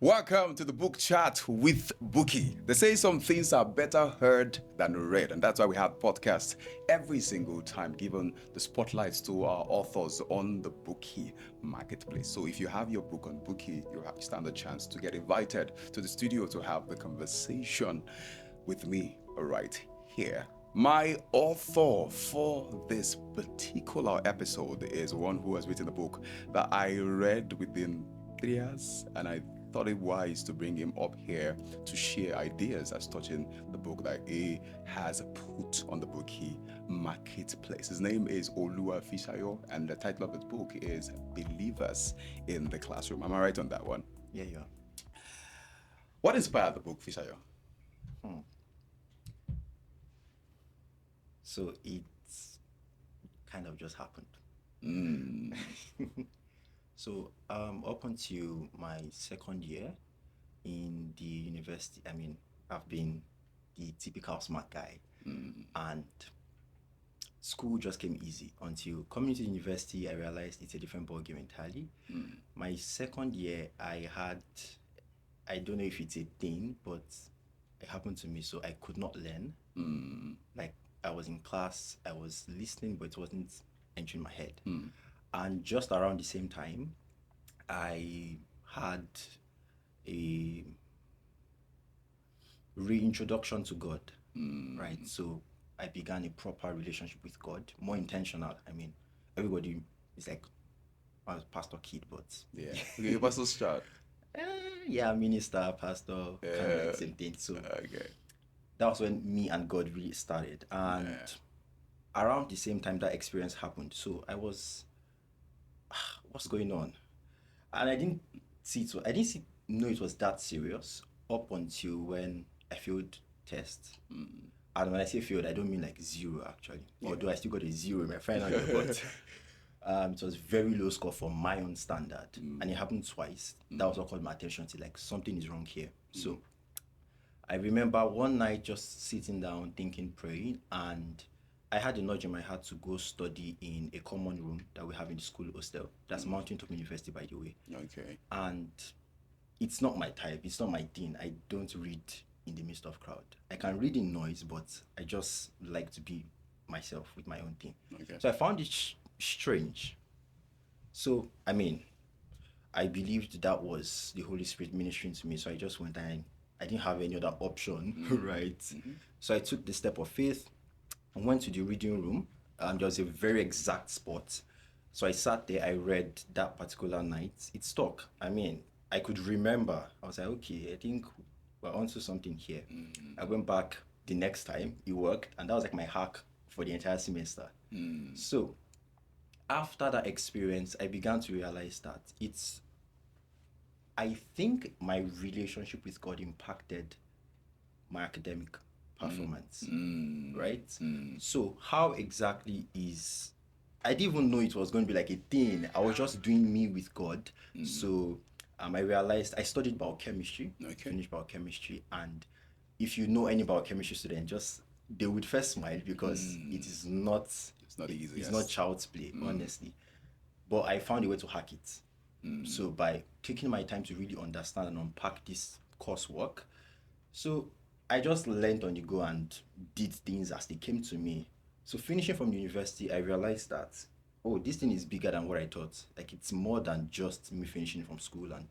Welcome to the book chat with Booki. They say some things are better heard than read, and that's why we have podcasts every single time, giving the spotlights to our authors on the Booki marketplace. So if you have your book on Booki, you stand a chance to get invited to the studio to have the conversation with me right here. My author for this particular episode is one who has written a book that I read within 3 years, and I thought it wise to bring him up here to share ideas as touching the book that he has put on the Booki marketplace. His name is Oluwafisayo, and the title of his book is Believers in the Classroom. Am I right on that one? Yeah, you are. What inspired the book, Fisayo? So it's kind of just happened. So up until my second year in the university, I've been the typical smart guy, and school just came easy until coming to university. I realized it's a different ballgame entirely. My second year, I don't know if it's a thing, but it happened to me. So I could not learn. Like I was in class, I was listening, but it wasn't entering my head. And just around the same time, I had a reintroduction to God, right? So I began a proper relationship with God, more intentional. Everybody is like, I was pastor kid, but Yeah. Okay, Pastor Strat. Minister, pastor, kind of like same thing. So Okay. that was when me and God really started. And around the same time that experience happened, so I was, what's going on? And I didn't know it was that serious up until when I failed test. And when I say failed, I don't mean like zero actually. Although I still got a zero in my final year, but it was very low score for my own standard. And it happened twice. That was what caught my attention to like something is wrong here. So I remember one night just sitting down, thinking, praying, and I had a nudge in my heart to go study in a common room that we have in the school hostel. That's Mountaintop University, by the way. Okay. And it's not my type. It's not my thing. I don't read in the midst of crowd. I can read in noise, but I just like to be myself with my own thing. Okay. So I found it strange. So, I believed that was the Holy Spirit ministering to me. So I just went and I didn't have any other option, right? So I took the step of faith and went to the reading room. There was a very exact spot. So I sat there, I read that particular night. It stuck. I could remember. I was like, okay, I think we're onto something here. I went back the next time, it worked, and that was like my hack for the entire semester. So after that experience, I began to realize that I think my relationship with God impacted my academic performance, right? So how exactly I didn't even know it was going to be like a thing. I was just doing me with God. So I realized I studied biochemistry, finished biochemistry, and if you know any biochemistry student, they would first smile because it is not, It's not easy. it's not child's play, honestly. But I found a way to hack it. So by taking my time to really understand and unpack this coursework, so I just learned on the go and did things as they came to me. So finishing from university, I realized that, this thing is bigger than what I thought. Like it's more than just me finishing from school and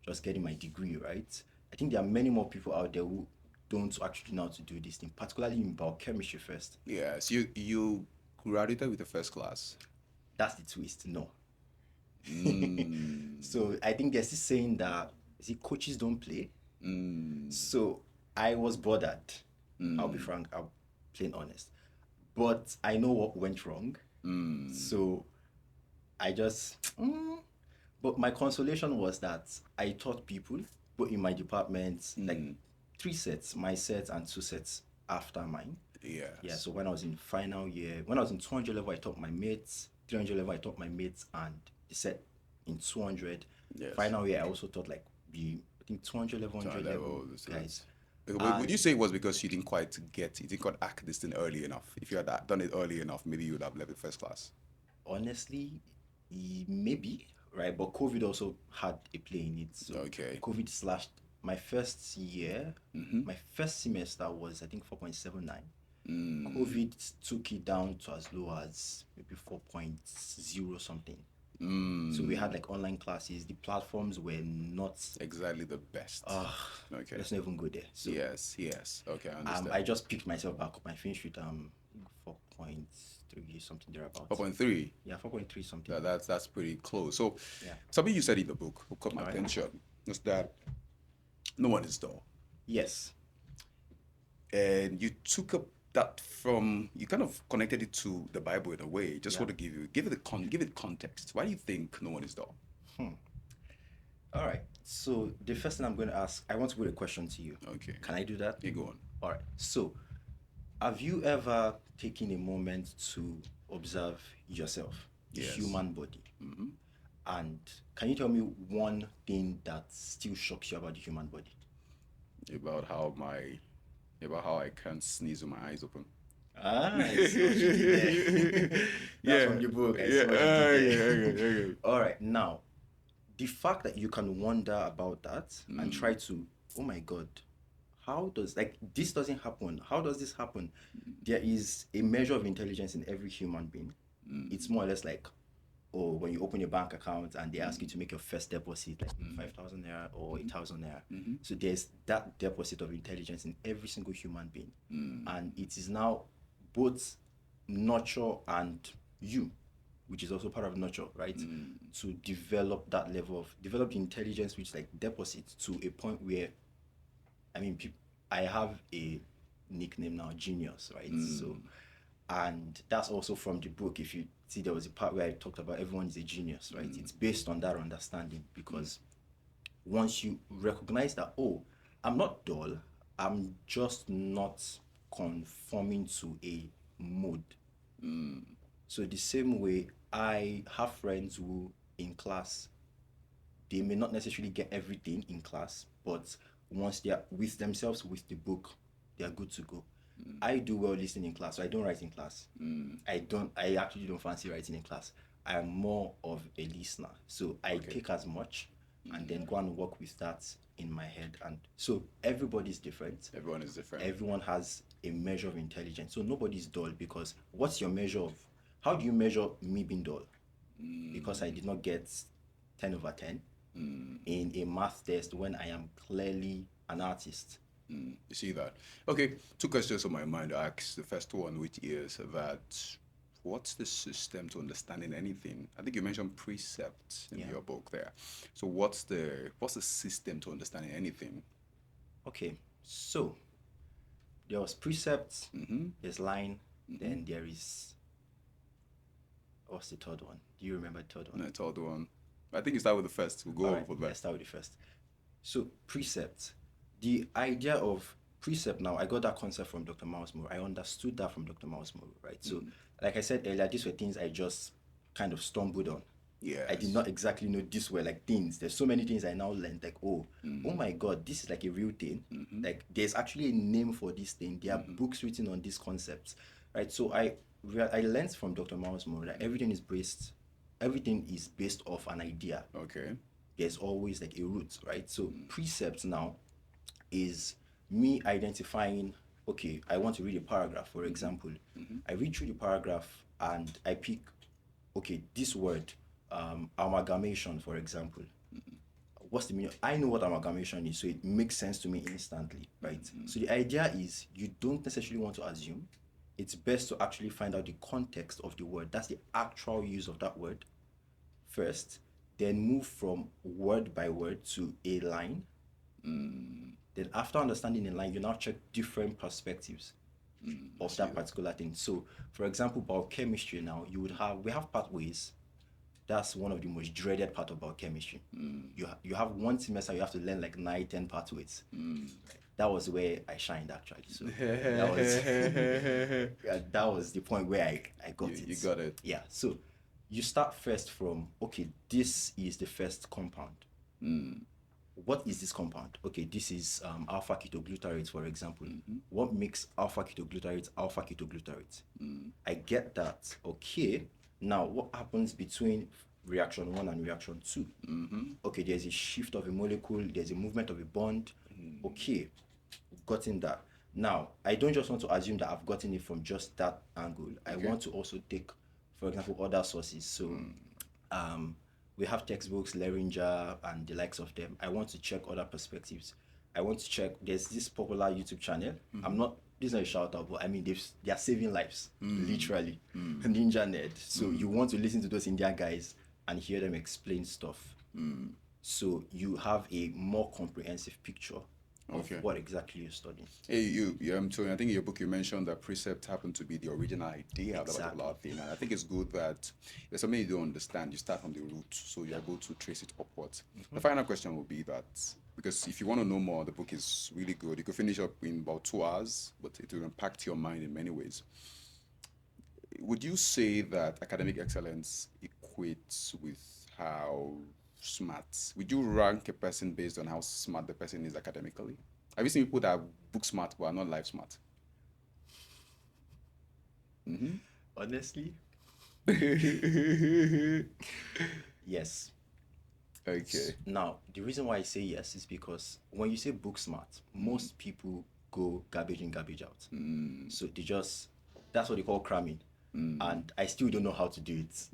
just getting my degree, right? I think there are many more people out there who don't actually know how to do this thing, particularly in biochemistry first. Yes. You graduated with the first class. That's the twist. No. So I think there's this saying that coaches don't play. So I was bothered. I'll be frank, I'll plain honest. But I know what went wrong. So I just but my consolation was that I taught people, but in my department, like 3 sets, my set and 2 sets after mine. Yeah, so when I was in final year, when I was in 200 level, I taught my mates, 300 level, I taught my mates, and the set in 200. Yes. Final year, I also taught like I think 200 level, 100 level guys. Would you say it was because you didn't quite act this thing early enough? If you had done it early enough, maybe you would have left the first class. Honestly, maybe, right? But COVID also had a play in it. So Okay. COVID slashed my first year. My first semester was, I think, 4.79. COVID took it down to as low as maybe 4.0 something. So we had like online classes. The platforms were not Exactly the best. Okay. let's not even go there. So Yes. Okay, I understand. I just picked myself back up. I finished with 4.3 something thereabouts. 4.3. Yeah, 4.3 something. That's pretty close. So, Yeah. something you said in the book who caught my Alright. attention was that no one is dull, Yes. and you took up that from you kind of connected it to the Bible in a way. Just Yeah. want to give it context. Why do you think no one is dull? All right. So the first thing I'm going to ask, I want to put a question to you. Okay. Can I do that? You go on. All right. So, have you ever taken a moment to observe yourself, the Yes. human body? And can you tell me one thing that still shocks you about the human body? About how I can't sneeze with my eyes open. Ah, I see what you did there. That's from the book. I see what you did there. Okay. All right. Now, the fact that you can wonder about that and try to, oh my God, how does, like, this doesn't happen? How does this happen? There is a measure of intelligence in every human being. It's more or less like, oh, when you open your bank account and they ask you to make your first deposit, like 5,000 naira or 8,000 naira. So there's that deposit of intelligence in every single human being. And it is now both nurture and you, which is also part of nurture, right? To develop that level of, develop the intelligence, which like deposits to a point where, I mean, I have a nickname now, Genius, right? So, and that's also from the book. If you see, there was a part where I talked about everyone is a genius, right? It's based on that understanding, because once you recognize that, oh, I'm not dull, I'm just not conforming to a mode. So the same way, I have friends who in class, they may not necessarily get everything in class, but once they are with themselves, with the book, they are good to go. I do well listening in class, so I don't write in class. I actually don't fancy writing in class. I am more of a listener. So I take as much and then go and work with that in my head. And so everybody's different. Everyone is different. Everyone has a measure of intelligence. So nobody's dull, because what's your measure of, how do you measure me being dull? Because I did not get 10 over 10 in a math test when I am clearly an artist. You see that? Okay, two questions on my mind to ask. The first one, which is that what's the system to understanding anything? I think you mentioned precepts in your book there. So what's the system to understanding anything? Okay, so there was precepts, there's line, then there is, what's the third one? Do you remember the third one? The third one. I think you start with the first. We'll go over for that. Let's start with the first. So precepts. The idea of precept, now I got that concept from Dr. Miles Moore. I understood that from Dr. Miles Moore, right? So like I said earlier, these were things I just kind of stumbled on. Yes. I did not exactly know these were like things. There's so many things I now learned, like, oh my God, this is like a real thing. Like there's actually a name for this thing. There are books written on these concepts, right? So I learned from Dr. Miles Moore that everything is based off an idea. Okay. There's always like a root, right? So precepts now is me identifying, okay, I want to read a paragraph, for example. I read through the paragraph and I pick, okay, this word, amalgamation, for example. What's the meaning? I know what amalgamation is, so it makes sense to me instantly, right? So the idea is you don't necessarily want to assume. It's best to actually find out the context of the word. That's the actual use of that word first, then move from word by word to a line. Then after understanding a line, you now check different perspectives of that particular thing. So for example, biochemistry now, we have pathways. That's one of the most dreaded part of biochemistry. You have one semester, you have to learn like 9-10 pathways. That was where I shined actually. So that was the point where I got it. You got it. Yeah. So you start first from, okay, this is the first compound. What is this compound? Okay, this is alpha ketoglutarate, for example. What makes alpha ketoglutarate? I get that. Okay, now what happens between reaction 1 and reaction 2. Okay, there's a shift of a molecule, there's a movement of a bond. Okay, gotten that. Now, I don't just want to assume that I've gotten it from just that angle. I want to also take, for example, other sources. So, we have textbooks, Leringer, and the likes of them. I want to check other perspectives. I want to check. There's this popular YouTube channel. This is not a shout out, but I mean, they are saving lives, literally. Ninja Nerd. So you want to listen to those Indian guys and hear them explain stuff. So you have a more comprehensive picture of what exactly you're studying. Hey, Tony, I think in your book you mentioned that precept happened to be the original idea of that particular thing. And I think it's good that there's something you don't understand, you start from the root, so you're able to trace it upwards. The final question will be that, because if you want to know more, the book is really good. You could finish up in about 2 hours, but it will impact your mind in many ways. Would you say that academic excellence equates with how smart? Would you rank a person based on how smart the person is academically? Have you seen people that are book smart but are not life smart? Honestly, yes. Okay. Now, the reason why I say yes is because when you say book smart, most people go garbage in, garbage out. So that's what they call cramming. And I still don't know how to do it.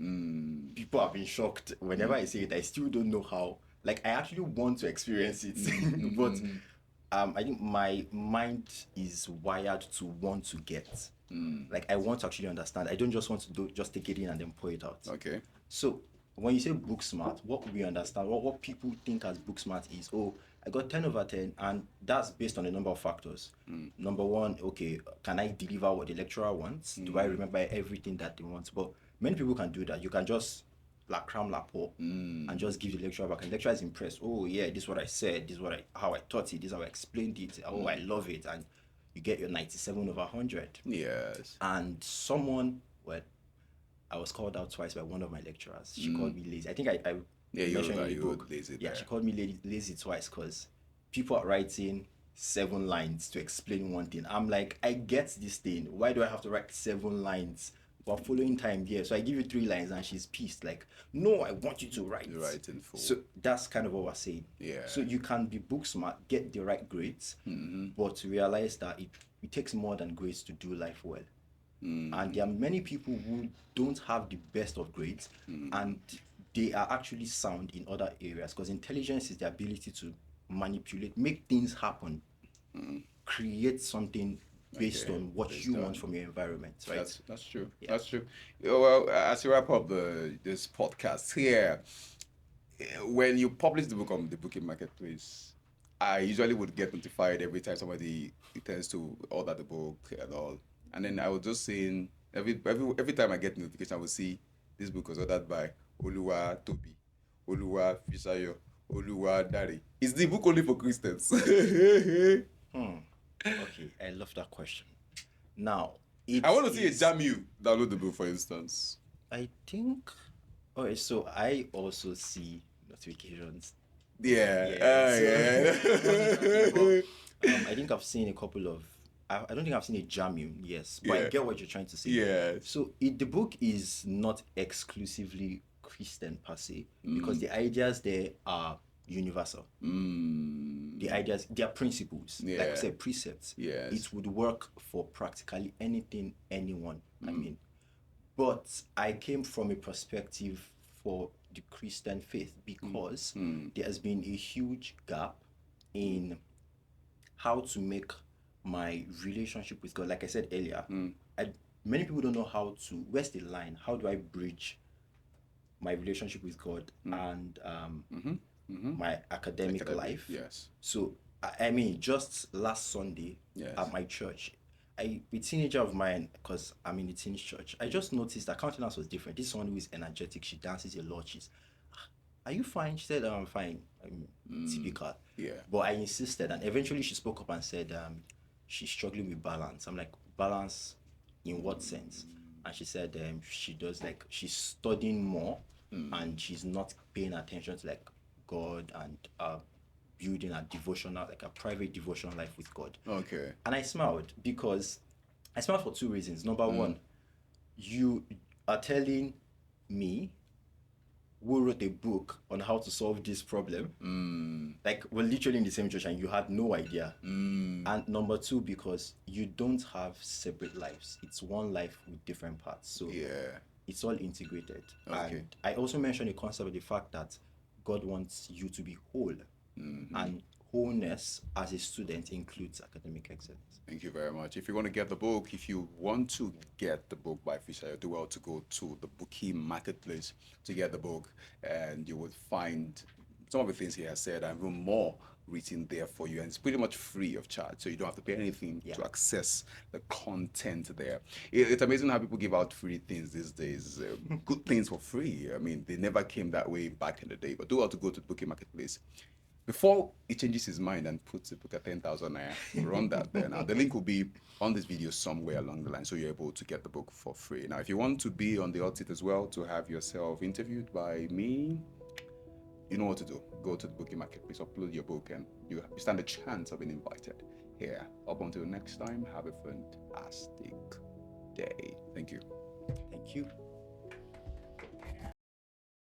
People have been shocked whenever I say it. I still don't know how. Like, I actually want to experience it, but I think my mind is wired to want to get. Like, I want to actually understand. I don't just want to just take it in and then pour it out. Okay. So when you say book smart, what we understand, what people think as book smart is, oh, I got 10 over 10, and that's based on a number of factors. Number one, okay, can I deliver what the lecturer wants? Do I remember everything that they want? But many people can do that. You can just like cram lapo and just give the lecturer back. And the lecturer is impressed. Oh yeah, this is what I said. This is how I taught it. This is how I explained it. Oh, I love it. And you get your 97 over 100. Yes. And someone, well, I was called out twice by one of my lecturers. She called me lazy. I think I mentioned in the book. Yeah, she called me lazy twice because people are writing 7 lines to explain one thing. I'm like, I get this thing. Why do I have to write 7 lines? We're following time here. So I give you 3 lines and she's pissed. Like, no, I want you to write. You write in full. So that's kind of what we're saying. Yeah. So you can be book smart, get the right grades, but realize that it takes more than grades to do life well. And there are many people who don't have the best of grades and they are actually sound in other areas, because intelligence is the ability to manipulate, make things happen, create something based on what you want from your environment, right? That's true. Yeah. That's true. Well, as we wrap up this podcast here, when you publish the book on the Booki Marketplace, I usually would get notified every time somebody tends to order the book and all. And then I was just saying, every time I get notification, I will see this book was ordered by Oluwatobi, Oluwafisayo Oludare. Is the book only for Christians? Okay, I love that question. Now, I want to see a jam you download the book, for instance. I think. Okay, so I also see notifications. Yeah. I think I've seen a couple of. I don't think I've seen a jam you, yes, but I get what you're trying to say. Yeah. So the book is not exclusively Christian per se, because the ideas there are universal. The ideas, they are principles, like I said, precepts. Yes. It would work for practically anything, anyone. I mean, but I came from a perspective for the Christian faith because there has been a huge gap in how to make my relationship with God. Like I said earlier, many people don't know where's the line? How do I bridge my relationship with God and my academic life? Yes. So, I mean, just last Sunday at my church, a teenager of mine, because I'm in the teenage church, I just noticed that countenance was different. This one who is energetic, she dances a lot. She's, are you fine? She said, I'm fine. I'm typical. Yeah. But I insisted, and eventually she spoke up and said, she's struggling with balance. I'm like, balance in what sense? And she said she does, like, she's studying more and she's not paying attention to like God and building a devotional, like a private devotional life with God. Okay. And I smiled for 2 reasons. Number one, you are telling me who wrote a book on how to solve this problem. Like, we're literally in the same situation. You had no idea. And number two, because you don't have separate lives. It's one life with different parts. So Yeah. it's all integrated. Okay. And I also mentioned the concept of the fact that God wants you to be whole. And wholeness as a student includes academic excellence. Thank you very much. If you want to get the book, if you want to get the book by Fisayo, do well to go to the Booki marketplace to get the book, and you will find some of the things he has said and even more written there for you. And it's pretty much free of charge, so you don't have to pay anything to access the content there. It's amazing how people give out free things these days, good things for free. I mean, they never came that way back in the day, but do well to go to the Booki marketplace. Before he changes his mind and puts the book at 10,000 naira, we'll run that there. Now, the link will be on this video somewhere along the line, so you're able to get the book for free. Now, if you want to be on the hot seat as well, to have yourself interviewed by me, you know what to do. Go to the Bookie Marketplace, upload your book, and you stand a chance of being invited here. Up until next time, have a fantastic day. Thank you. Thank you.